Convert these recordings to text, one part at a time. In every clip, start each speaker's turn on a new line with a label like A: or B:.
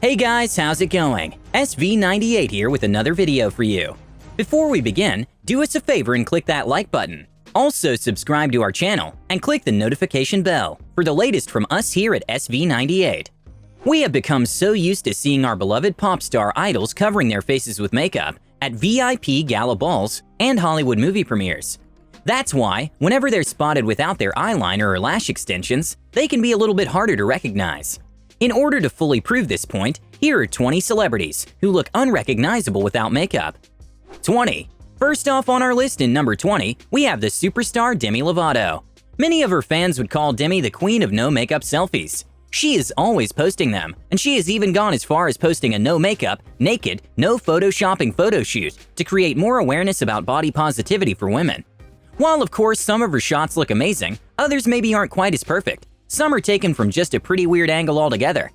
A: Hey guys, how's it going? SV98 here with another video for you. Before we begin, do us a favor and click that like button. Also subscribe to our channel and click the notification bell for the latest from us here at SV98. We have become so used to seeing our beloved pop star idols covering their faces with makeup at VIP gala balls and Hollywood movie premieres. That's why, whenever they're spotted without their eyeliner or lash extensions, they can be a little bit harder to recognize. In order to fully prove this point, here are 20 celebrities who look unrecognizable without makeup. 20. First off on our list in number 20, we have the superstar Demi Lovato. Many of her fans would call Demi the queen of no makeup selfies. She is always posting them, and she has even gone as far as posting a no makeup, naked, no photoshopping photo shoot to create more awareness about body positivity for women. While of course some of her shots look amazing, others maybe aren't quite as perfect. Some are taken from just a pretty weird angle altogether.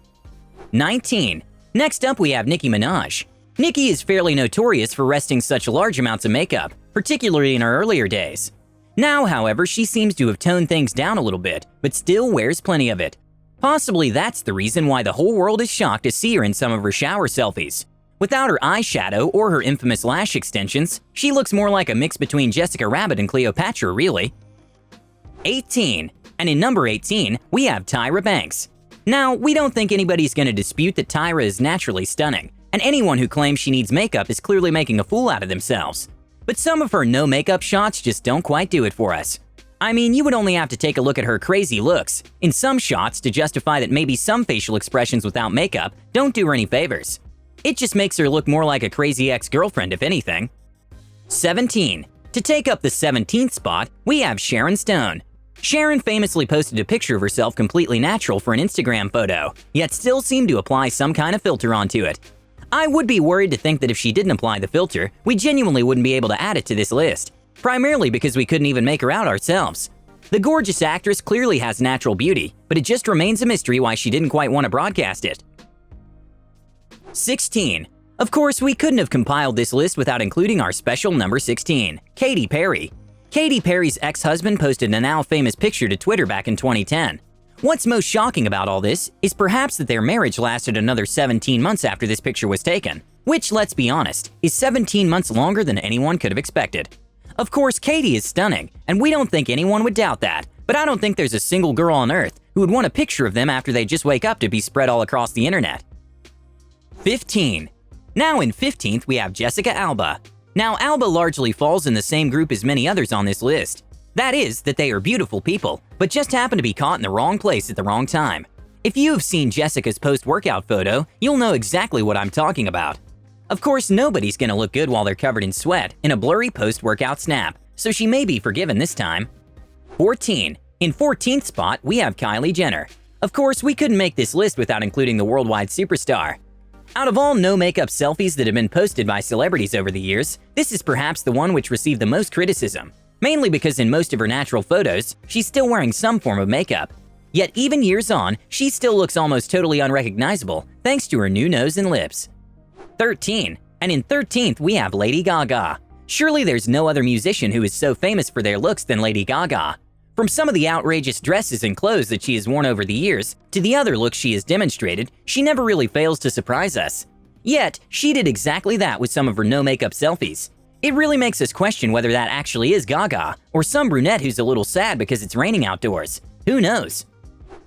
A: 19. Next up we have Nicki Minaj. Nicki is fairly notorious for resting such large amounts of makeup, particularly in her earlier days. Now, however, she seems to have toned things down a little bit, but still wears plenty of it. Possibly that's the reason why the whole world is shocked to see her in some of her shower selfies. Without her eyeshadow or her infamous lash extensions, she looks more like a mix between Jessica Rabbit and Cleopatra, really. 18. And in number 18, we have Tyra Banks. Now, we don't think anybody's gonna dispute that Tyra is naturally stunning, and anyone who claims she needs makeup is clearly making a fool out of themselves. But some of her no makeup shots just don't quite do it for us. I mean, you would only have to take a look at her crazy looks in some shots to justify that maybe some facial expressions without makeup don't do her any favors. It just makes her look more like a crazy ex-girlfriend if anything. 17. To take up the 17th spot, we have Sharon Stone. Sharon famously posted a picture of herself completely natural for an Instagram photo, yet still seemed to apply some kind of filter onto it. I would be worried to think that if she didn't apply the filter, we genuinely wouldn't be able to add it to this list, primarily because we couldn't even make her out ourselves. The gorgeous actress clearly has natural beauty, but it just remains a mystery why she didn't quite want to broadcast it. 16. Of course, we couldn't have compiled this list without including our special number 16, Katy Perry. Katy Perry's ex-husband posted a now-famous picture to Twitter back in 2010. What's most shocking about all this is perhaps that their marriage lasted another 17 months after this picture was taken, which, let's be honest, is 17 months longer than anyone could have expected. Of course, Katy is stunning, and we don't think anyone would doubt that, but I don't think there's a single girl on earth who would want a picture of them after they just wake up to be spread all across the internet. 15. Now in 15th, we have Jessica Alba. Now, Alba largely falls in the same group as many others on this list. That is, that they are beautiful people, but just happen to be caught in the wrong place at the wrong time. If you have seen Jessica's post-workout photo, you'll know exactly what I'm talking about. Of course, nobody's gonna look good while they're covered in sweat in a blurry post-workout snap, so she may be forgiven this time. 14. In 14th spot, we have Kylie Jenner. Of course, we couldn't make this list without including the worldwide superstar. Out of all no-makeup selfies that have been posted by celebrities over the years, this is perhaps the one which received the most criticism, mainly because in most of her natural photos, she's still wearing some form of makeup. Yet even years on, she still looks almost totally unrecognizable thanks to her new nose and lips. 13. And in 13th, we have Lady Gaga. Surely there's no other musician who is so famous for their looks than Lady Gaga. From some of the outrageous dresses and clothes that she has worn over the years, to the other looks she has demonstrated, she never really fails to surprise us. Yet, she did exactly that with some of her no-makeup selfies. It really makes us question whether that actually is Gaga, or some brunette who's a little sad because it's raining outdoors. Who knows?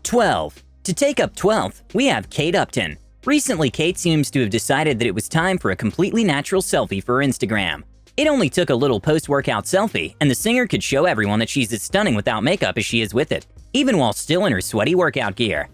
A: 12. To take up 12th, we have Kate Upton. Recently, Kate seems to have decided that it was time for a completely natural selfie for her Instagram. It only took a little post-workout selfie, and the singer could show everyone that she's as stunning without makeup as she is with it, even while still in her sweaty workout gear.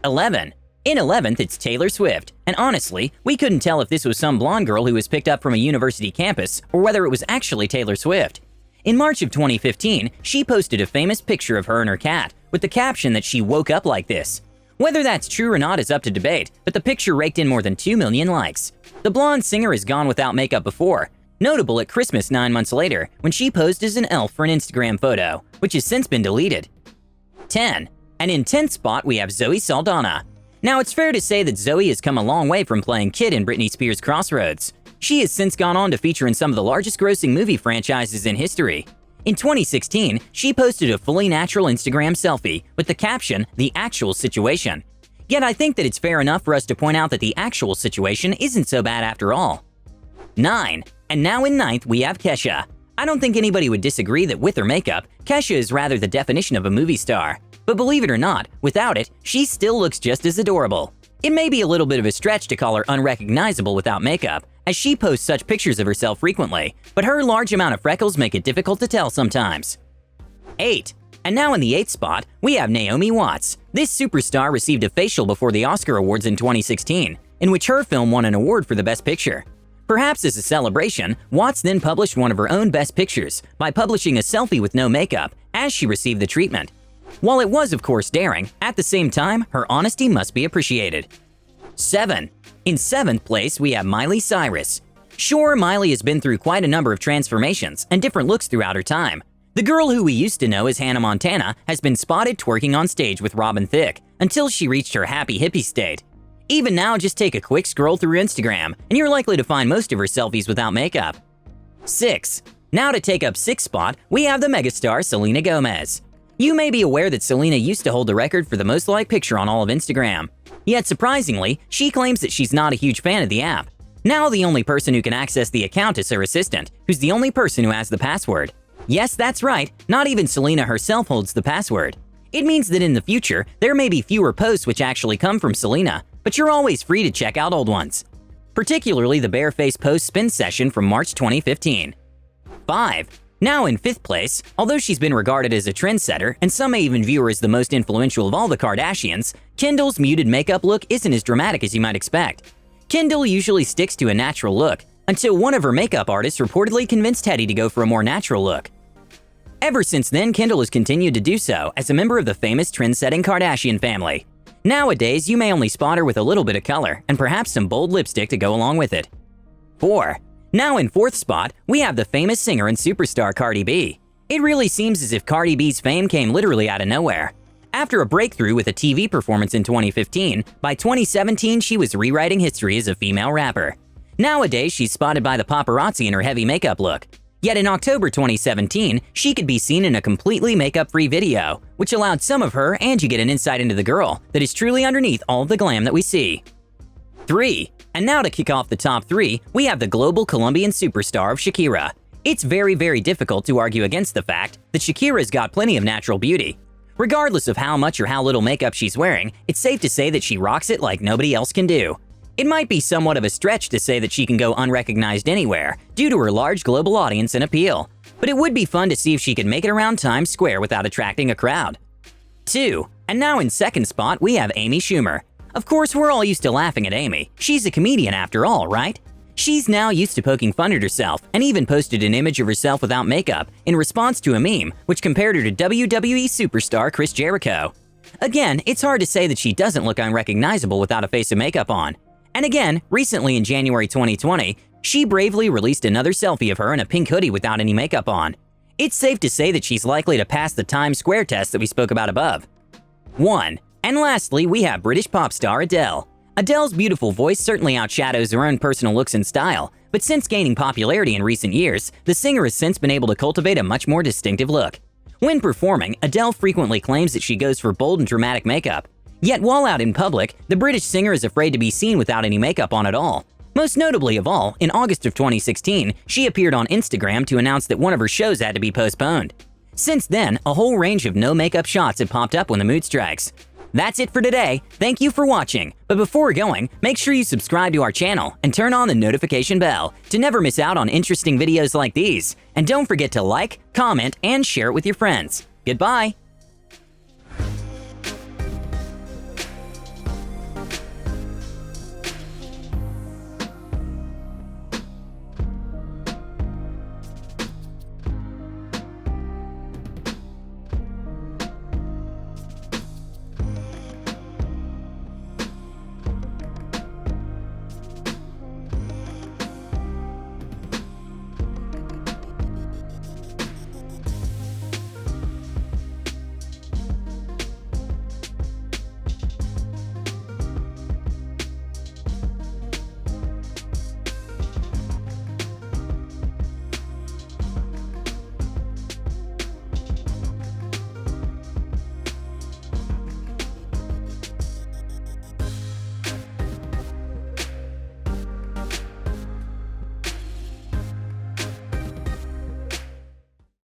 A: 11. In 11th, it's Taylor Swift, and honestly, we couldn't tell if this was some blonde girl who was picked up from a university campus or whether it was actually Taylor Swift. In March of 2015, she posted a famous picture of her and her cat with the caption that she woke up like this. Whether that's true or not is up to debate, but the picture raked in more than 2 million likes. The blonde singer has gone without makeup before, notable at Christmas 9 months later when she posed as an elf for an Instagram photo, which has since been deleted. 10. And in 10th spot, we have Zoe Saldana. Now, it's fair to say that Zoe has come a long way from playing Kid in Britney Spears' Crossroads. She has since gone on to feature in some of the largest grossing movie franchises in history. In 2016, she posted a fully natural Instagram selfie with the caption, "The Actual Situation." Yet I think that it's fair enough for us to point out that the actual situation isn't so bad after all. 9. And now in 9th we have Kesha. I don't think anybody would disagree that with her makeup, Kesha is rather the definition of a movie star. But believe it or not, without it, she still looks just as adorable. It may be a little bit of a stretch to call her unrecognizable without makeup, as she posts such pictures of herself frequently, but her large amount of freckles make it difficult to tell sometimes. 8. And now in the 8th spot, we have Naomi Watts. This superstar received a facial before the Oscar Awards in 2016, in which her film won an award for the Best Picture. Perhaps as a celebration, Watts then published one of her own Best Pictures by publishing a selfie with no makeup as she received the treatment. While it was of course daring, at the same time, her honesty must be appreciated. 7. In 7th place, we have Miley Cyrus. Sure, Miley has been through quite a number of transformations and different looks throughout her time. The girl who we used to know as Hannah Montana has been spotted twerking on stage with Robin Thicke until she reached her happy hippie state. Even now, just take a quick scroll through Instagram and you're likely to find most of her selfies without makeup. 6. Now to take up 6th spot, we have the megastar Selena Gomez. You may be aware that Selena used to hold the record for the most liked picture on all of Instagram. Yet surprisingly, she claims that she's not a huge fan of the app. Now the only person who can access the account is her assistant, who's the only person who has the password. Yes, that's right, not even Selena herself holds the password. It means that in the future, there may be fewer posts which actually come from Selena, but you're always free to check out old ones. Particularly the Bareface Post spin session from March 2015. 5. Now in 5th place, although she's been regarded as a trendsetter and some may even view her as the most influential of all the Kardashians, Kendall's muted makeup look isn't as dramatic as you might expect. Kendall usually sticks to a natural look, until one of her makeup artists reportedly convinced Teddy to go for a more natural look. Ever since then, Kendall has continued to do so as a member of the famous trend-setting Kardashian family. Nowadays, you may only spot her with a little bit of color and perhaps some bold lipstick to go along with it. 4. Now in 4th spot, we have the famous singer and superstar Cardi B. It really seems as if Cardi B's fame came literally out of nowhere. After a breakthrough with a TV performance in 2015, by 2017 she was rewriting history as a female rapper. Nowadays, she's spotted by the paparazzi in her heavy makeup look. Yet in October 2017, she could be seen in a completely makeup-free video, which allowed some of her and you get an insight into the girl that is truly underneath all of the glam that we see. 3. And now to kick off the top 3, we have the global Colombian superstar of Shakira. It's very difficult to argue against the fact that Shakira's got plenty of natural beauty. Regardless of how much or how little makeup she's wearing, it's safe to say that she rocks it like nobody else can do. It might be somewhat of a stretch to say that she can go unrecognized anywhere due to her large global audience and appeal, but it would be fun to see if she could make it around Times Square without attracting a crowd. 2. And now in 2nd spot, we have Amy Schumer. Of course, we're all used to laughing at Amy. She's a comedian after all, right? She's now used to poking fun at herself and even posted an image of herself without makeup in response to a meme which compared her to WWE superstar Chris Jericho. Again, it's hard to say that she doesn't look unrecognizable without a face of makeup on. And again, recently in January 2020, she bravely released another selfie of her in a pink hoodie without any makeup on. It's safe to say that she's likely to pass the Times Square test that we spoke about above. 1. And lastly, we have British pop star Adele. Adele's beautiful voice certainly outshadows her own personal looks and style, but since gaining popularity in recent years, the singer has since been able to cultivate a much more distinctive look. When performing, Adele frequently claims that she goes for bold and dramatic makeup. Yet while out in public, the British singer is afraid to be seen without any makeup on at all. Most notably of all, in August of 2016, she appeared on Instagram to announce that one of her shows had to be postponed. Since then, a whole range of no makeup shots have popped up when the mood strikes. That's it for today. Thank you for watching. But before going, make sure you subscribe to our channel and turn on the notification bell to never miss out on interesting videos like these. And don't forget to like, comment, and share it with your friends. Goodbye.